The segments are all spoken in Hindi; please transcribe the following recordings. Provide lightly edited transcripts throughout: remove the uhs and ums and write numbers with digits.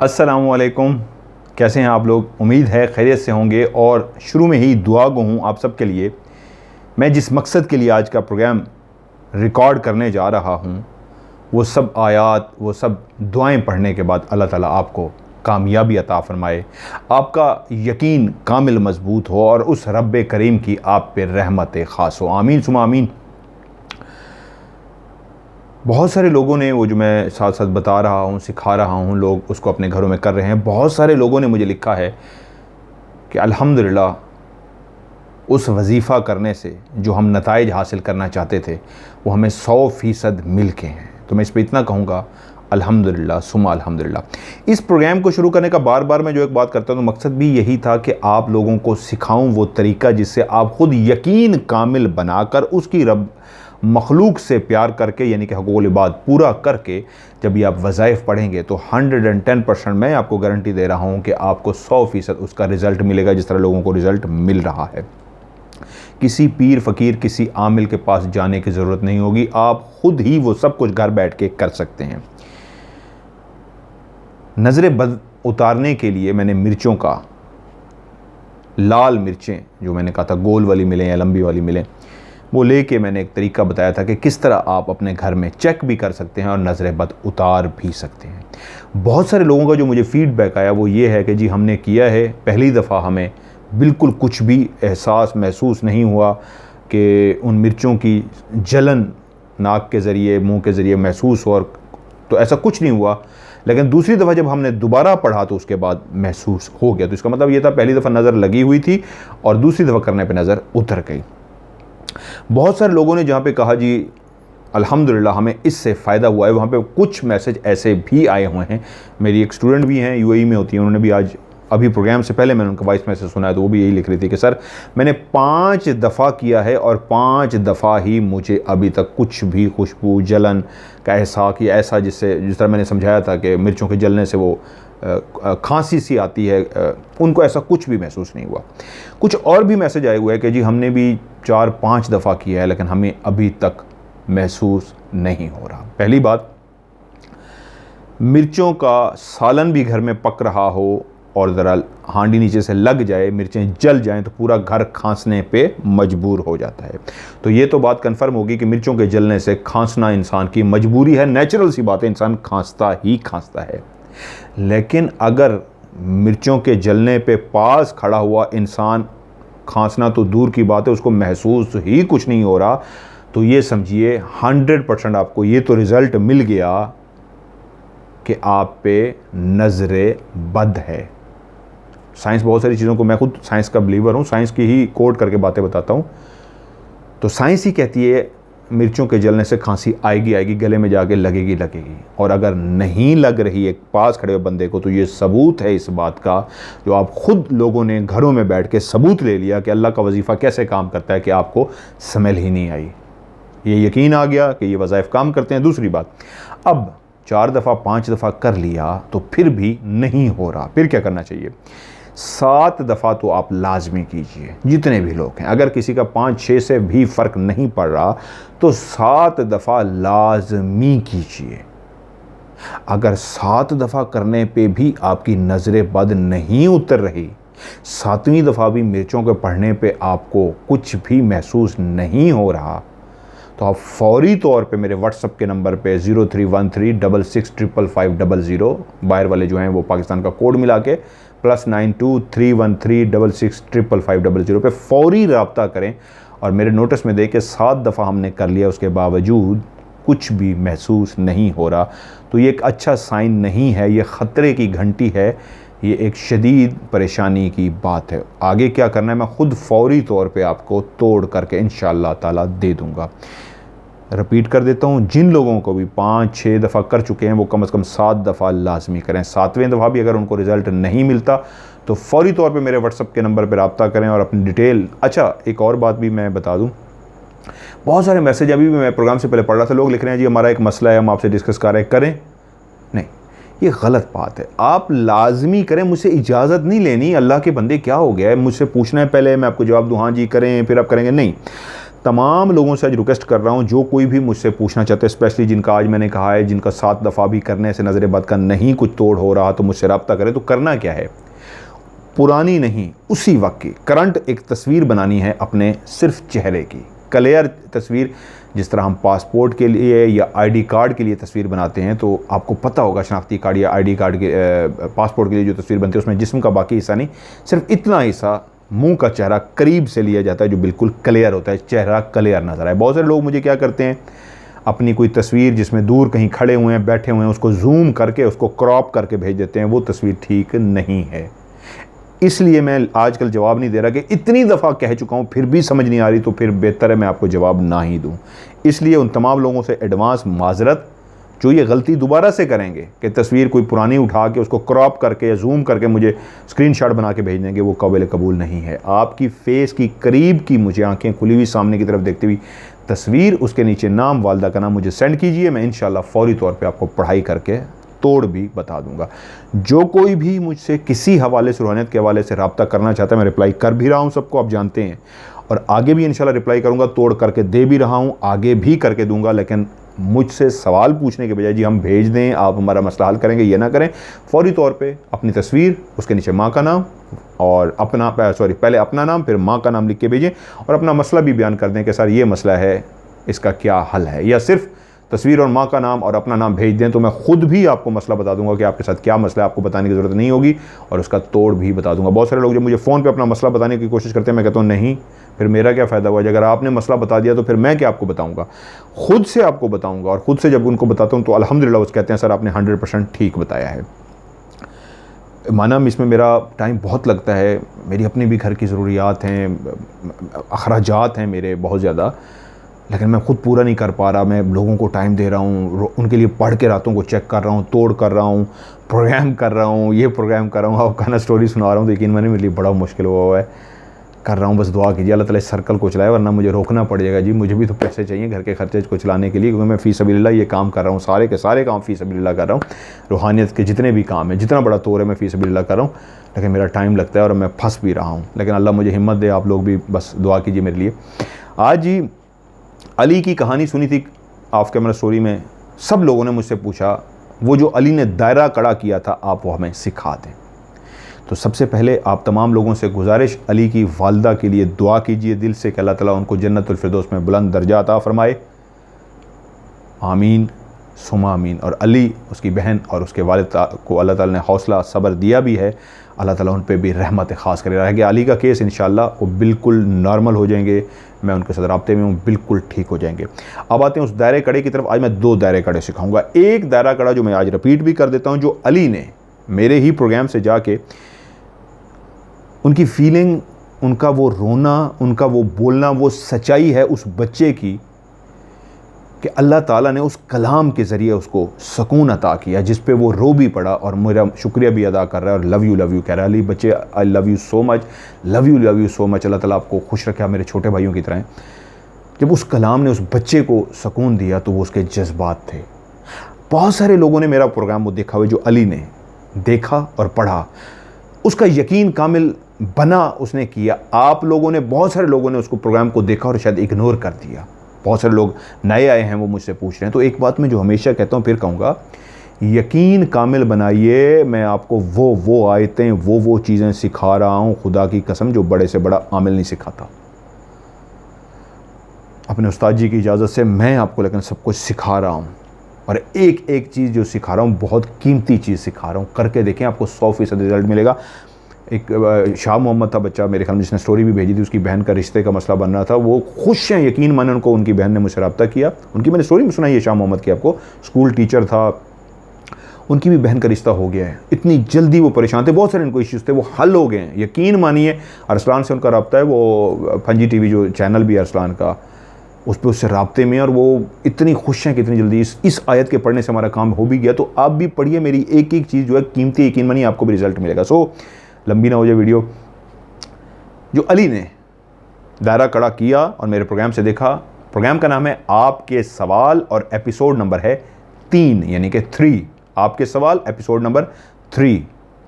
अस्सलामुअलैकुम। कैसे हैं आप लोग? उम्मीद है खैरियत से होंगे। और शुरू में ही दुआ गो हूँ आप सब के लिए। मैं जिस मकसद के लिए आज का प्रोग्राम रिकॉर्ड करने जा रहा हूँ, वो सब आयात, वो सब दुआएं पढ़ने के बाद अल्लाह ताला आपको कामयाबी अता फ़रमाए, आपका यकीन कामिल मजबूत हो और उस रब्बे करीम की आप पे रहमत ख़ास हो। आमीन सुमा आमीन। बहुत सारे लोगों ने, वो जो मैं साथ साथ बता रहा हूँ, सिखा रहा हूँ, लोग उसको अपने घरों में कर रहे हैं। बहुत सारे लोगों ने मुझे लिखा है कि अल्हम्दुलिल्लाह उस वजीफ़ा करने से जो हम नताइज हासिल करना चाहते थे वो हमें 100% मिल के हैं। तो मैं इस पर इतना कहूँगा, अल्हम्दुलिल्लाह सुमा अल्हम्दुलिल्लाह। इस प्रोग्राम को शुरू करने का बार बार मैं जो एक बात करता हूँ, तो मकसद भी यही था कि आप लोगों को सिखाऊँ वो तरीका जिससे आप ख़ुद यकीन कामिल बनाकर उसकी रब मखलूक से प्यार करके, यानी कि हक़ूक़ुल इबाद पूरा करके, जब ये आप वज़ाइफ़ पढ़ेंगे तो 110% मैं आपको गारंटी दे रहा हूँ कि आपको 100% उसका रिज़ल्ट मिलेगा, जिस तरह लोगों को रिज़ल्ट मिल रहा है। किसी पीर फ़कीर, किसी आमिल के पास जाने की ज़रूरत नहीं होगी। आप ख़ुद ही वो सब कुछ घर बैठ के कर सकते हैं। नज़र बद उतारने के लिए मैंने मिर्चों का, लाल मिर्चें जो मैंने कहा था गोल वाली मिलें या लंबी वाली मिलें, वो लेके मैंने एक तरीका बताया था कि किस तरह आप अपने घर में चेक भी कर सकते हैं और नज़र बद उतार भी सकते हैं। बहुत सारे लोगों का जो मुझे फ़ीडबैक आया वो ये है कि जी हमने किया है, पहली दफ़ा हमें बिल्कुल कुछ भी एहसास महसूस नहीं हुआ कि उन मिर्चों की जलन नाक के ज़रिए, मुंह के ज़रिए महसूस हो, और तो ऐसा कुछ नहीं हुआ। लेकिन दूसरी दफ़ा जब हमने दोबारा पढ़ा तो उसके बाद महसूस हो गया। तो इसका मतलब ये था, पहली दफ़ा नज़र लगी हुई थी और दूसरी दफ़ा करने पर नज़र उतर गई। बहुत सारे लोगों ने जहाँ पे कहा जी अल्हम्दुलिल्लाह हमें इससे फ़ायदा हुआ है, वहाँ पे कुछ मैसेज ऐसे भी आए हुए हैं। मेरी एक स्टूडेंट भी हैं, यूएई में होती हैं, उन्होंने भी आज अभी प्रोग्राम से पहले मैंने उनका वॉइस मैसेज सुना है, तो वो भी यही लिख रही थी कि सर मैंने 5 दफ़ा किया है और 5 दफ़ा ही मुझे अभी तक कुछ भी खुशबू, जलन का एहसास या ऐसा, जिस तरह मैंने समझाया था कि मिर्चों के जलने से वो खांसी सी आती है, उनको ऐसा कुछ भी महसूस नहीं हुआ। कुछ और भी मैसेज आए हुए हैं कि जी हमने भी 4-5 दफ़ा किया है लेकिन हमें अभी तक महसूस नहीं हो रहा। पहली बात, मिर्चों का सालन भी घर में पक रहा हो और ज़रा हांडी नीचे से लग जाए, मिर्चें जल जाएं, तो पूरा घर खांसने पे मजबूर हो जाता है। तो ये तो बात कंफर्म होगी कि मिर्चों के जलने से खांसना इंसान की मजबूरी है, नेचुरल सी बात है, इंसान खांसता ही खांसता है। लेकिन अगर मिर्चों के जलने पे पास खड़ा हुआ इंसान खांसना तो दूर की बात है, उसको महसूस ही कुछ नहीं हो रहा, तो ये समझिए 100% आपको ये तो रिज़ल्ट मिल गया कि आप पे नज़रे बद है। साइंस बहुत सारी चीज़ों को, मैं खुद साइंस का बिलीवर हूँ, साइंस की ही कोट करके बातें बताता हूँ। तो साइंस ही कहती है मिर्चों के जलने से खांसी आएगी, गले में जाके लगेगी। और अगर नहीं लग रही है पास खड़े हुए बंदे को, तो ये सबूत है इस बात का, जो आप खुद लोगों ने घरों में बैठ के सबूत ले लिया कि अल्लाह का वजीफ़ा कैसे काम करता है, कि आपको स्मेल ही नहीं आई। ये यकीन आ गया कि ये वज़ाइफ काम करते हैं। दूसरी बात, अब 4 दफ़ा 5 दफ़ा कर लिया तो फिर भी नहीं हो रहा, फिर क्या करना चाहिए? 7 दफ़ा तो आप लाजमी कीजिए, जितने भी लोग हैं। अगर किसी का 5-6 से भी फ़र्क नहीं पड़ रहा तो 7 दफ़ा लाजमी कीजिए। अगर 7 दफ़ा करने पे भी आपकी नज़र बद नहीं उतर रही, 7वीं दफ़ा भी मिर्चों के पढ़ने पे आपको कुछ भी महसूस नहीं हो रहा, तो आप फौरी तौर पे मेरे व्हाट्सअप के नंबर पे 0313665500, बाहर वाले जो हैं वो पाकिस्तान का कोड मिला के +923136655500 पे फौरी रब्ता करें और मेरे नोटिस में दें कि 7 दफ़ा हमने कर लिया, उसके बावजूद कुछ भी महसूस नहीं हो रहा, तो ये एक अच्छा साइन नहीं है, ये ख़तरे की घंटी है, ये एक शदीद परेशानी की बात है। आगे क्या करना है मैं ख़ुद फौरी तौर पे आपको तोड़ करके इंशाअल्लाह ताला दे दूँगा। रिपीट कर देता हूँ, जिन लोगों को भी 5-6 दफ़ा कर चुके हैं वो कम से कम 7 दफ़ा लाजमी करें। 7वें दफ़ा भी अगर उनको रिज़ल्ट नहीं मिलता तो फौरी तौर पे मेरे व्हाट्सअप के नंबर पर रब्ता करें और अपनी डिटेल। अच्छा, एक और बात भी मैं बता दूँ, बहुत सारे मैसेज अभी भी मैं प्रोग्राम से पहले पढ़ रहा था, लोग लिख रहे हैं जी हमारा एक मसला है, हम आपसे डिस्कस कर रहे हैं, करें नहीं, ये गलत बात है। आप लाजमी करें, मुझसे इजाज़त नहीं लेनी। अल्लाह के बंदे क्या हो गया है, मुझसे पूछना है पहले मैं आपको जवाब दूँ हाँ जी करें फिर आप करेंगे, नहीं। तमाम लोगों से आज रिक्वेस्ट कर रहा हूँ, जो कोई भी मुझसे पूछना चाहते हैं, स्पेशली जिनका आज मैंने कहा है, जिनका 7 दफ़ा भी करने से नज़र बद का नहीं कुछ तोड़ हो रहा, तो मुझसे रब्ता करें। तो करना क्या है, पुरानी नहीं, उसी वक्त की करंट एक तस्वीर बनानी है अपने सिर्फ चेहरे की, क्लियर तस्वीर। जिस तरह हम पासपोर्ट के लिए या आईडी कार्ड के लिए तस्वीर बनाते हैं, तो आपको पता होगा शनाख्ती कार्ड या आईडी कार्ड के पासपोर्ट के लिए जो तस्वीर बनती है उसमें जिस्म का बाकी हिस्सा नहीं, सिर्फ इतना हिस्सा मुंह का चेहरा करीब से लिया जाता है जो बिल्कुल क्लियर होता है, चेहरा क्लियर नज़र आए। बहुत सारे लोग मुझे क्या करते हैं, अपनी कोई तस्वीर जिसमें दूर कहीं खड़े हुए हैं, बैठे हुए हैं, उसको जूम करके उसको क्रॉप करके भेज देते हैं। वो तस्वीर ठीक नहीं है। इसलिए मैं आजकल जवाब नहीं दे रहा कि इतनी दफ़ा कह चुका हूँ फिर भी समझ नहीं आ रही, तो फिर बेहतर है मैं आपको जवाब ना ही दूँ। इसलिए उन तमाम लोगों से एडवांस माजरत जो ये गलती दोबारा से करेंगे कि तस्वीर कोई पुरानी उठा के उसको क्रॉप करके या जूम करके मुझे स्क्रीनशॉट बना के भेज देंगे, वो काबिल कबूल नहीं है। आपकी फ़ेस की करीब की मुझे आंखें खुली हुई सामने की तरफ देखते हुई तस्वीर, उसके नीचे नाम, वालदा का नाम मुझे सेंड कीजिए। मैं इंशाल्लाह फ़ौरी तौर पे आपको पढ़ाई करके तोड़ भी बता दूंगा। जो कोई भी मुझसे किसी हवाले से, रूहानियत के हवाले से रब्ता करना चाहता है, मैं रिप्लाई कर भी रहा हूँ सबको, आप जानते हैं, और आगे भी इंशाल्लाह रिप्लाई करूँगा, तोड़ करके दे भी रहा हूँ, आगे भी करके दूँगा। लेकिन मुझसे सवाल पूछने के बजाय जी हम भेज दें, आप हमारा मसला हल करेंगे, ये ना करें। फ़ौरी तौर पे अपनी तस्वीर, उसके नीचे माँ का नाम और पहले अपना नाम फिर माँ का नाम लिख के भेजें, और अपना मसला भी बयान कर दें कि सर ये मसला है, इसका क्या हल है। या सिर्फ तस्वीर और माँ का नाम और अपना नाम भेज दें, तो मैं ख़ुद भी आपको मसला बता दूंगा कि आपके साथ क्या मसला है, आपको बताने की ज़रूरत नहीं होगी, और उसका तोड़ भी बता दूंगा। बहुत सारे लोग जब मुझे फ़ोन पे अपना मसला बताने की कोशिश करते हैं, मैं कहता हूँ नहीं, फिर मेरा क्या फ़ायदा हुआ, अगर आपने मसला बता दिया तो फिर मैं क्या आपको बताऊँगा, ख़ुद से आपको बताऊँगा। और ख़ुद से जब उनको बताता हूँ तो अल्हम्दुलिल्लाह वो कहते हैं सर आपने 100% ठीक बताया है। माना इसमें मेरा टाइम बहुत लगता है, मेरी अपनी भी घर की ज़रूरियात हैं, अखराजात हैं मेरे बहुत ज़्यादा, लेकिन मैं ख़ुद पूरा नहीं कर पा रहा। मैं लोगों को टाइम दे रहा हूँ, उनके लिए पढ़ के रातों को चेक कर रहा हूँ, तोड़ कर रहा हूँ, प्रोग्राम कर रहा हूँ, ये प्रोग्राम कर रहा हूँ, आपका ना स्टोरी सुना रहा हूँ, तो यकीन मानिए मेरे लिए बड़ा मुश्किल हुआ है। कर रहा हूँ, बस दुआ कीजिए अल्लाह ताला इस सर्कल को चलाए, वरना मुझे रोकना पड़ेगा जी। मुझे भी तो पैसे चाहिए घर के खर्चे को चलाने के लिए, क्योंकि मैं फ़ी सबीलिल्लाह ये काम कर रहा हूँ, सारे के सारे काम फ़ी सबीलिल्लाह कर रहा हूँ। रूहानियत के जितने भी काम हैं, जितना बड़ा तोड़ है, मैं फ़ी सबीलिल्लाह कर रहा हूँ, लेकिन मेरा टाइम लगता है और मैं फंस भी रहा हूँ। लेकिन अल्लाह मुझे हिम्मत दे, आप लोग भी बस दुआ कीजिए मेरे लिए। आज जी अली की कहानी सुनी थी ऑफ कैमरा स्टोरी में, सब लोगों ने मुझसे पूछा वो जो अली ने दायरा कड़ा किया था आप वो हमें सिखा दें। तो सबसे पहले आप तमाम लोगों से गुजारिश, अली की वालदा के लिए दुआ कीजिए दिल से कि अल्लाह ताला उनको जन्नतुल फिरदौस में बुलंद दर्जा अता फरमाए, आमीन सुमा आमीन। और अली, उसकी बहन और उसके वालिद को अल्लाह ताला ने हौसला सब्र दिया भी है, अल्लाह ताला उन पे भी रहमत ख़ास करे। रह गया अली का केस, इंशाअल्लाह वो बिल्कुल नॉर्मल हो जाएंगे, मैं उनके साथ राब्ते में हूँ, बिल्कुल ठीक हो जाएंगे। अब आते हैं उस दायरे कड़े की तरफ। आज मैं 2 दायरे कड़े सिखाऊंगा। एक दायरा कड़ा जो मैं आज रिपीट भी कर देता हूँ, जो अली ने मेरे ही प्रोग्राम से जाके उनकी फीलिंग, उनका वो रोना, उनका वो बोलना, वो सच्चाई है उस बच्चे की कि अल्लाह ताला ने उस कलाम के ज़रिए उसको सुकून अता किया, जिस पे वो रो भी पड़ा और मेरा शुक्रिया भी अदा कर रहा है और लव यू कह रहा है। अली बच्चे I love you so much, love you so much, Allah ताला आपको खुश रखे, मेरे छोटे भाइयों की तरह। जब उस कलाम ने उस बच्चे को सुकून दिया तो वो उसके जज्बात थे। बहुत सारे लोगों ने मेरा प्रोग्राम वो देखा हुआ, जो अली ने देखा और पढ़ा, उसका यकीन कामिल बना उसने किया। आप लोगों ने, बहुत सारे लोगों ने उसको प्रोग्राम को देखा और शायद इग्नोर कर दिया। बहुत सारे लोग नए आए हैं, वो मुझसे पूछ रहे हैं। तो एक बात मैं जो हमेशा कहता हूँ, फिर कहूँगा, यकीन कामिल बनाइए। मैं आपको वो आयतें, वो चीज़ें सिखा रहा हूँ, खुदा की कसम, जो बड़े से बड़ा आमिल नहीं सिखाता। अपने उस्ताद जी की इजाज़त से मैं आपको लेकिन सब कुछ सिखा रहा हूँ, और एक एक चीज़ जो सिखा रहा हूँ बहुत कीमती चीज़ सिखा रहा हूँ। करके देखें, आपको 100% रिज़ल्ट मिलेगा। एक शाह मोहम्मद था बच्चा मेरे ख्याल में, जिसने स्टोरी भी भेजी थी, उसकी बहन का रिश्ते का मसला बन रहा था, वो खुश हैं, यकीन माने उनको उनकी बहन ने मुझसे रब्ता किया। उनकी मैंने स्टोरी में सुनाई है शाह मोहम्मद की आपको, स्कूल टीचर था, उनकी भी बहन का रिश्ता हो गया है। इतनी जल्दी वो परेशान थे, बहुत सारे इनको इश्यूज़ थे, वो हल हो गए हैं, यकीन मानिए। अरसलान से उनका रब्ता है, वो फंजी TV जो चैनल भी है अरसलान का, उस पर उससे रब्ते में, और वो इतनी खुश हैं कि इतनी जल्दी इस आयत के पढ़ने से हमारा काम हो भी गया। तो आप भी पढ़िए, मेरी एक एक चीज़ जो है कीमती, यकीन मानिए आपको भी रिजल्ट मिलेगा। सो लंबी ना हो जाए वीडियो। जो अली ने दायरा कड़ा किया और मेरे प्रोग्राम से देखा, प्रोग्राम का नाम है आपके सवाल और एपिसोड नंबर है 3, यानी कि 3, आपके सवाल एपिसोड नंबर 3।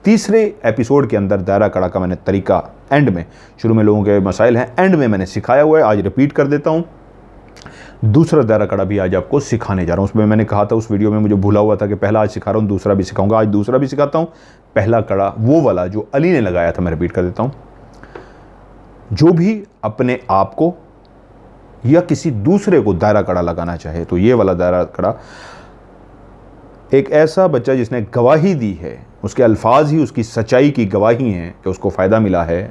तीसरे एपिसोड के अंदर दायरा कड़ा का मैंने तरीका एंड में, शुरू में लोगों के मसाइल हैं, एंड में मैंने सिखाया हुआ है, आज रिपीट कर देता हूँ। दूसरा दायरा कड़ा भी आज आपको सिखाने जा रहा हूँ। उसमें मैंने कहा था उस वीडियो में, मुझे भूला हुआ था कि पहला आज सिखा रहा हूँ, दूसरा भी सिखाऊंगा। आज दूसरा भी सिखाता हूँ। पहला कड़ा वो वाला जो अली ने लगाया था, मैं रिपीट कर देता हूँ। जो भी अपने आप को या किसी दूसरे को दायरा कड़ा लगाना चाहे तो ये वाला दायरा कड़ा, एक ऐसा बच्चा जिसने गवाही दी है, उसके अल्फाज ही उसकी सच्चाई की गवाही हैं कि उसको फ़ायदा मिला है,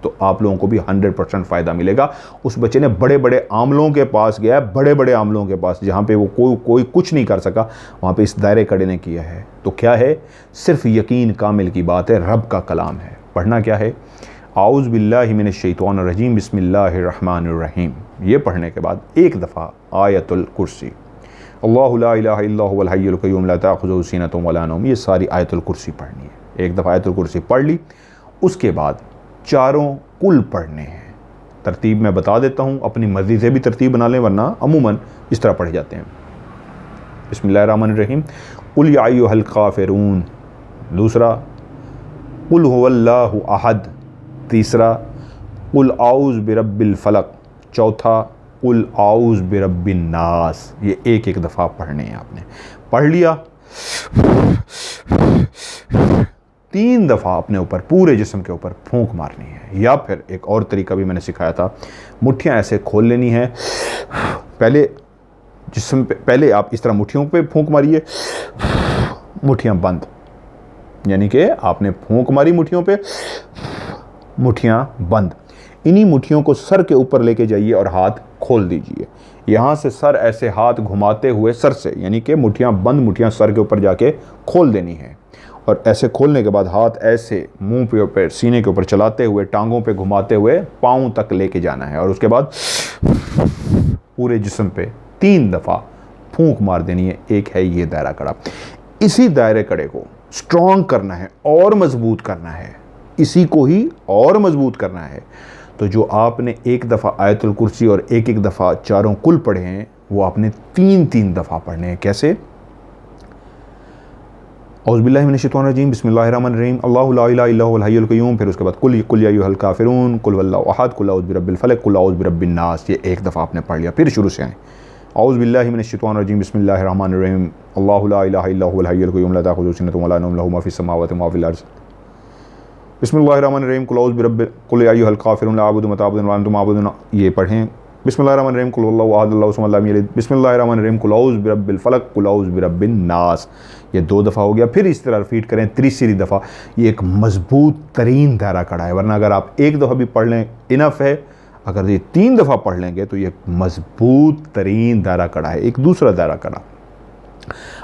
तो आप लोगों को भी 100% फ़ायदा मिलेगा। उस बच्चे ने बड़े बड़े आमलों के पास गया है, बड़े बड़े आमलों के पास, जहाँ पे वो कोई कुछ नहीं कर सका, वहाँ पे इस दायरे कड़े ने किया है। तो क्या है? सिर्फ यकीन कामिल की बात है, रब का कलाम है। पढ़ना क्या है? आऊज़ बिल्लाहि मिनश शैतानिर रजीम बिस्मिल्लाहिर रहमानिर रहीम। ये पढ़ने के बाद एक दफ़ा आयतुल कुर्सी, अल्लाहु ला इलाहा इल्ला हुवल हय्युल क़य्यूम ला ताख़ुज़ुहु सिनतुन वला नौम, ये सारी आयतुल कुर्सी पढ़नी है। एक दफ़ा आयतुल कुर्सी पढ़ ली, उसके बाद चारों कुल पढ़ने हैं। तरतीब मैं बता देता हूँ, अपनी मर्ज़ी से भी तरतीब बना लें, वरना अमूमन इस तरह पढ़े जाते हैं। बिस्मिल्लाहिर्रहमानिर्रहीम, कुल या अय्युहल काफ़िरून। दूसरा, कुल हुवल्लाहु अहद। तीसरा, कुल आऊज़ बिरब्बिल फलक। चौथा, कुल आऊज़ बिरब्बिन नास। ये एक एक दफ़ा पढ़ने हैं आपने। पढ़ लिया, 3 दफ़ा अपने ऊपर, पूरे जिस्म के ऊपर फूंक मारनी है। या फिर एक और तरीका भी मैंने सिखाया था, मुट्ठियाँ ऐसे खोल लेनी है। पहले जिस्म पे, पहले आप इस तरह मुट्ठियों पे फूंक मारिए, मुट्ठियाँ बंद, यानी कि आपने फूंक मारी मुट्ठियों पे, मुट्ठियाँ बंद। इन्हीं मुट्ठियों को सर के ऊपर लेके जाइए और हाथ खोल दीजिए। यहाँ से सर ऐसे हाथ घुमाते हुए सर से, यानी कि मुट्ठियाँ बंद, मुट्ठियाँ सर के ऊपर जाके खोल देनी है। और ऐसे खोलने के बाद हाथ ऐसे मुंह पे ऊपर, सीने के ऊपर चलाते हुए, टांगों पे घुमाते हुए पाँव तक लेके जाना है। और उसके बाद पूरे जिस्म पे 3 दफ़ा फूंक मार देनी है। एक है ये दायरा कड़ा। इसी दायरे कड़े को स्ट्रॉन्ग करना है और मजबूत करना है, इसी को ही और मजबूत करना है। तो जो आपने एक दफ़ा आयतुल कुर्सी और एक एक दफ़ा चारों कुल पढ़े हैं, वो आपने 3-3 दफ़ा पढ़ने हैं। कैसे? औज़ु बिल्लाहि मिनश शैतानिर रजीम बिस्मिल्लाहिर्रहमानिर्रहीम, अल्लाहु ला इलाहा इल्ला हुवल हय्युल क़य्यूम। फिर उसके बाद कुल या अय्युहल काफ़िरून, कुल वल्लाहु अहद, कुल आऊज़ु बिरब्बिल फलक, कुल आऊज़ु बिरब्बिन नास। ये एक दफ़ा आपने पढ़ लिया। फिर शुरू से आए, औज़ु बिल्लाहि मिनश शैतानिर रजीम बिस्मिल्लाहिर्रहमानिर्रहीम, अल्लाहु ला इलाहा इल्ला हुवल हय्युल क़य्यूम ला ताख़ुज़ुहु सिनतुन वला नौम, लहू मा फ़िस समावाति व मा फ़िल अर्ज़। बिस्मिल्लाहिर्रहमानिर्रहीम, कुल औज़ु बिरब्बिल, कुल या अय्युहल काफ़िरून ला अअबुदु मा ताअबुदून व अंतुम आबिदून। ये पढ़ें। बिस्मिल्लाहिर्रहमानिर्रहीम, कुल हुवल्लाहु अहद, अल्लाहु समद, लम यलिद। बिस्मिल्लाहिर्रहमानिर्रहीम, कुल औज़ु बिरब्बिल फलक, कुल औज़ु बिरब्बिन नास। ये 2 दफ़ा हो गया। फिर इस तरह रिपीट करें तीसरी दफ़ा। ये एक मजबूत तरीन दायरा कड़ा है, वरना अगर आप एक दफ़ा भी पढ़ लें इनफ है। अगर ये 3 दफ़ा पढ़ लेंगे तो ये मजबूत तरीन दायरा कड़ा है। एक दूसरा दायरा कड़ा,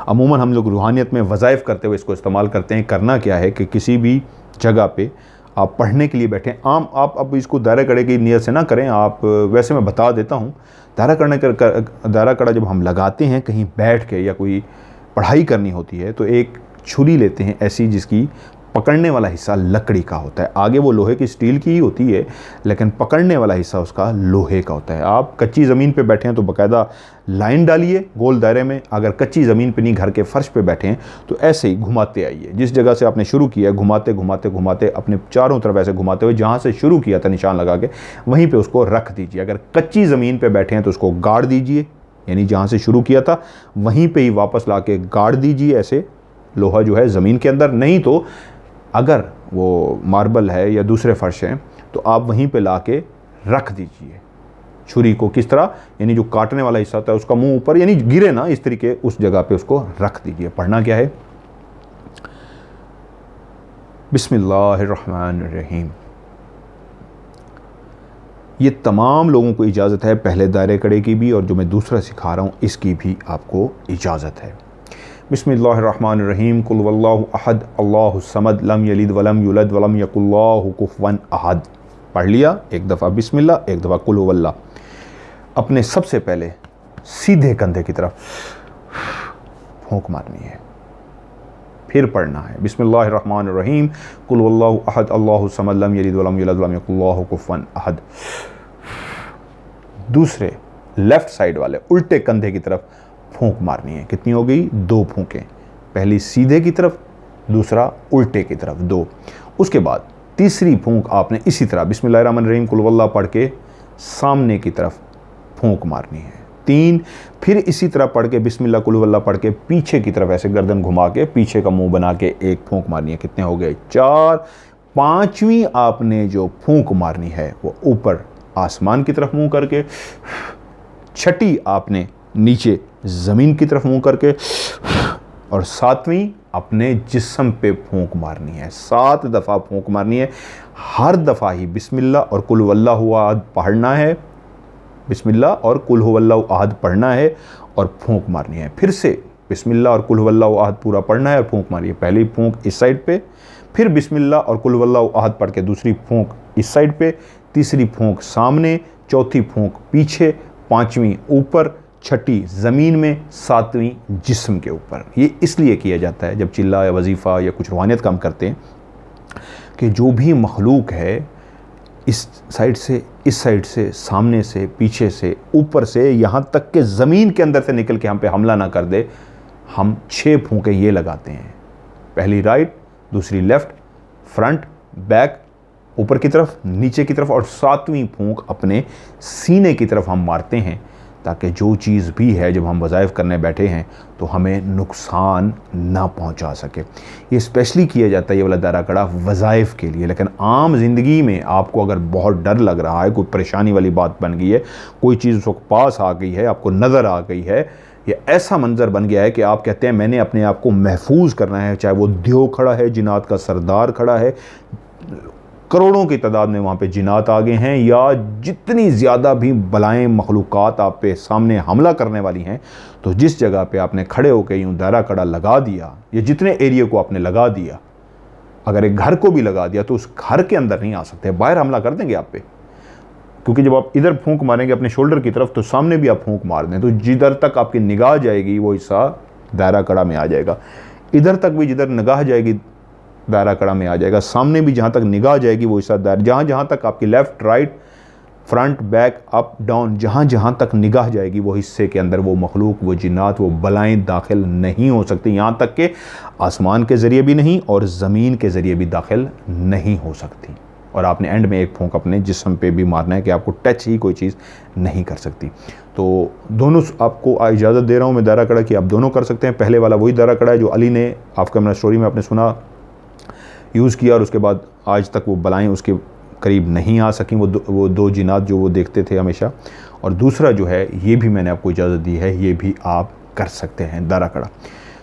अमूमन हम लोग रूहानियत में वज़ाइफ करते हुए इसको इस्तेमाल करते हैं। करना क्या है कि किसी भी जगह पे आप पढ़ने के लिए बैठें, आप अब इसको दायरा कड़े की नीयत से ना करें, आप वैसे मैं बता देता हूँ। दायरा कड़ा जब हम लगाते हैं कहीं बैठ के या कोई पढ़ाई करनी होती है, तो एक छुरी लेते हैं ऐसी जिसकी पकड़ने वाला हिस्सा लकड़ी का होता है। आगे वो लोहे की, स्टील की ही होती है, लेकिन पकड़ने वाला हिस्सा उसका लोहे का होता है। आप कच्ची ज़मीन पे बैठे हैं तो बाकायदा लाइन डालिए गोल दायरे में। अगर कच्ची ज़मीन पे नहीं, घर के फर्श पे बैठे हैं, तो ऐसे ही घुमाते आइए। जिस जगह से आपने शुरू किया, घुमाते घुमाते घुमाते अपने चारों तरफ ऐसे घुमाते हुए, जहाँ से शुरू किया था निशान लगा के, वहीं पर उसको रख दीजिए। अगर कच्ची ज़मीन पर बैठे हैं तो उसको गाड़ दीजिए, यानी जहाँ से शुरू किया था वहीं पे ही वापस ला के गाड़ दीजिए ऐसे, लोहा जो है ज़मीन के अंदर। नहीं तो अगर वो मार्बल है या दूसरे फर्श हैं तो आप वहीं पे ला के रख दीजिए छुरी को। किस तरह? यानी जो काटने वाला हिस्सा होता है उसका मुंह ऊपर, यानी गिरे ना, इस तरीके उस जगह पे उसको रख दीजिए। पढ़ना क्या है? बिस्मिल्लाहिर्रहमानिर्रहीम। ये तमाम लोगों को इजाज़त है, पहले दायरे कड़े की भी और जो मैं दूसरा सिखा रहा हूँ इसकी भी आपको इजाज़त है। बिस्मिल्लाहिर्रहमानिर्रहीम, कुल वल्लाहु अहद, अल्लाहु समद, लम यलिद वलम युलद वलम यकुल्लाहु कुफुवन अहद। पढ़ लिया। एक दफ़ा बिस्मिल्लाह, एक दफ़ा कुल हुवल्लाह। अपने सबसे पहले सीधे कंधे की तरफ फूंक मारनी है, फिर पढ़ना है बिस्मिल्लाहिर्रहमानिर्रहीम, कुल वल्लाहु अहद, अल्लाहु समद, लम यलिद वलम युलद वलम यकुल्लाहु कुफुवन अहद। दूसरे लेफ़्ट साइड वाले उल्टे कंधे की तरफ फूंक मारनी है। कितनी हो गई? 2 फूंकें। पहली सीधे की तरफ, दूसरा उल्टे की तरफ 2। उसके बाद तीसरी फूंक आपने इसी तरह बिस्मिल्लाहिर्रहमानिर्रहीम कुल वल्लाह पढ़ के सामने की तरफ फूंक मारनी है। 3, फिर इसी तरह पढ़ के बिस्मिल्लाह कुल वल्लाह पढ़ के पीछे की तरफ ऐसे गर्दन घुमा के पीछे का मुंह बना के एक फूंक मारनी है। कितने हो गए? 4। 5वीं आपने जो फूंक मारनी है वो ऊपर आसमान की तरफ मुंह करके, 6ठी आपने नीचे ज़मीन की तरफ मुंह करके, और 7वीं अपने जिस्म पे फूंक मारनी है। 7 दफ़ा फूंक मारनी है। हर दफ़ा ही बिस्मिल्लाह और कुल हुवल्लाहु अहद पढ़ना है, बिस्मिल्लाह और कुल हुवल्लाहु अहद पढ़ना है और फूंक मारनी है। फिर से बिस्मिल्लाह और कुल हुवल्लाहु अहद पूरा पढ़ना है और फूंक मारनी है। पहली फूंक इस साइड पे, फिर बिस्मिल्लाह और कुल हुवल्लाहु अहद पढ़ के दूसरी फूंक इस साइड पे, तीसरी फूंक सामने, चौथी फूंक पीछे, 5वीं ऊपर, 6ठी ज़मीन में, 7वीं जिस्म के ऊपर। ये इसलिए किया जाता है जब चिल्ला या वजीफ़ा या कुछ रूहानियत काम करते हैं कि जो भी मखलूक है इस साइड से, इस साइड से, सामने से, पीछे से, ऊपर से, यहाँ तक कि ज़मीन के अंदर से निकल के हम पे हमला ना कर दे, हम 6 फूंकें ये लगाते हैं। पहली राइट, दूसरी लेफ़्ट, फ्रंट, बैक, ऊपर की तरफ, नीचे की तरफ, और 7वीं फूंक अपने सीने की तरफ हम मारते हैं ताकि जो चीज़ भी है जब हम वज़ाइफ करने बैठे हैं तो हमें नुकसान ना पहुंचा सके। ये स्पेशली किया जाता है ये वाला दायरा कड़ा वज़ाइफ के लिए। लेकिन आम ज़िंदगी में आपको अगर बहुत डर लग रहा है, कोई परेशानी वाली बात बन गई है, कोई चीज़ उस वक्त पास आ गई है, आपको नज़र आ गई है, ये ऐसा मंज़र बन गया है कि आप कहते हैं मैंने अपने आप को महफूज करना है, चाहे वो देव खड़ा है, जिन्नात का सरदार खड़ा है, करोड़ों की तादाद में वहाँ पे जिन्नात आ गए हैं, या जितनी ज़्यादा भी बलाएँ मखलूक़ात आप पे सामने हमला करने वाली हैं, तो जिस जगह पे आपने खड़े होकर यूँ दायरा कड़ा लगा दिया, ये जितने एरिया को आपने लगा दिया, अगर एक घर को भी लगा दिया तो उस घर के अंदर नहीं आ सकते, बाहर हमला कर देंगे आप पे। क्योंकि जब आप इधर फूंक मारेंगे अपने शोल्डर की तरफ तो सामने भी आप फूंक मार दें, तो जिधर तक आपकी निगाह जाएगी वो हिस्सा दायरा कड़ा में आ जाएगा। इधर तक भी जिधर निगाह जाएगी दायरा कड़ा में आ जाएगा। सामने भी जहाँ तक निगाह जाएगी वो हिस्सा दायरा, जहाँ जहाँ तक आपकी left, right, front, back, up, down, जहाँ जहाँ तक निगाह जाएगी वो हिस्से के अंदर वो मखलूक, वो जिन्नात, वो बलाएँ दाखिल नहीं हो सकती। यहाँ तक कि आसमान के ज़रिए भी नहीं और ज़मीन के ज़रिए भी दाखिल नहीं हो सकती। और आपने एंड में एक फूंक अपने जिस्म पे भी मारना है कि आपको टच ही कोई चीज़ नहीं कर सकती। तो दोनों आपको इजाज़त दे रहा हूँ मैं दायरा कड़ा कि आप दोनों कर सकते हैं। पहले वाला वही दायरा कड़ा है जो अली ने आपका मेरा स्टोरी में आपने सुना यूज़ किया, और उसके बाद आज तक वो बलाएँ उसके करीब नहीं आ सकें, वो दो जिन्नात जो वो देखते थे हमेशा। और दूसरा जो है ये भी मैंने आपको इजाज़त दी है, ये भी आप कर सकते हैं दायरा कड़ा।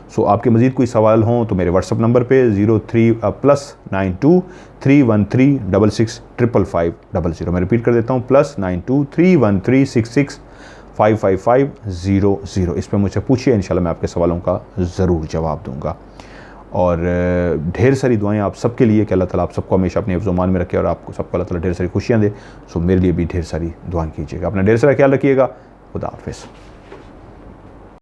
सो आपके मज़ीद कोई सवाल हों तो मेरे व्हाट्सअप नंबर पे 03+9231365550। मैं रिपीट कर देता हूँ, +923136655500। इस पर मुझसे पूछिए, इंशाल्लाह मैं आपके सवालों का ज़रूर जवाब दूँगा। और ढेर सारी दुआएं आप सबके लिए कि अल्लाह ताला आप सबको हमेशा अपने हिफ्ज़-ओ-मान में रखे और आपको सबको अल्लाह ताला ढेर सारी खुशियाँ दे। सो मेरे लिए भी ढेर सारी दुआएं कीजिएगा। अपना ढेर सारा ख्याल रखिएगा। खुदा हाफ़िज़।